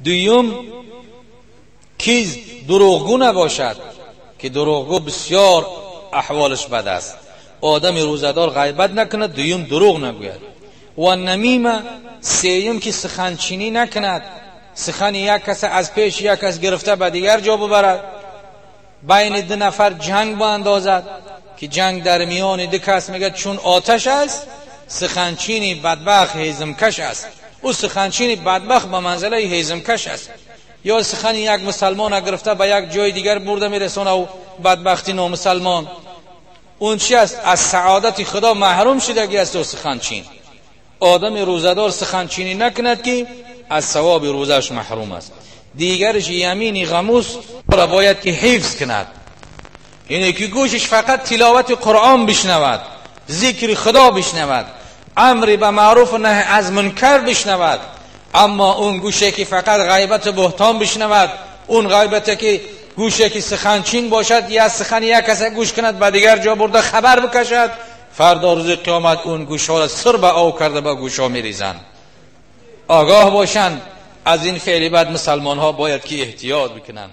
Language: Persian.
دوم کیز دروغگو نباشد که دروغگو بسیار احوالش بد است. آدم روزدار غیبت نکند، دوم دروغ نگوید. و نمیمه سیم که سخنچینی نکند، سخن یک کس از پیش یک کس گرفته به دیگر جا ببرد، بین دو نفر جنگ باندازد که جنگ در میان دو کس میگه چون آتش است، سخنچینی بدبخت هیزمکش است. او سخنچینی بدبخت به منزله هیزمکش است. یا سخن یک مسلمان گرفته به یک جای دیگر برده میرسونه و بدبختی نامسلمان، اون چی است؟ از سعادت خدا محروم شدگی است. و سخنچین آدم روزدار سخنچینی نکند که از ثواب روزش محروم است. دیگرش یمینی غموس را باید که حفظ کند، یعنی که گوشش فقط تلاوت قرآن بشنود، ذکر خدا بشنود، امر به معروف و نهی از منکر بشنود. اما اون گوشه که فقط غیبت و بهتان بشنود، اون غیبت که گوشه که سخنچین باشد، یا سخن یک کس گوش کند به دیگر جا برده خبر بکشد، فردا روز قیامت اون گوش ها را سر به آب کرده به گوش ها میریزند. آگاه باشند از این فعل بد. مسلمان ها باید که احتیاط بکنند.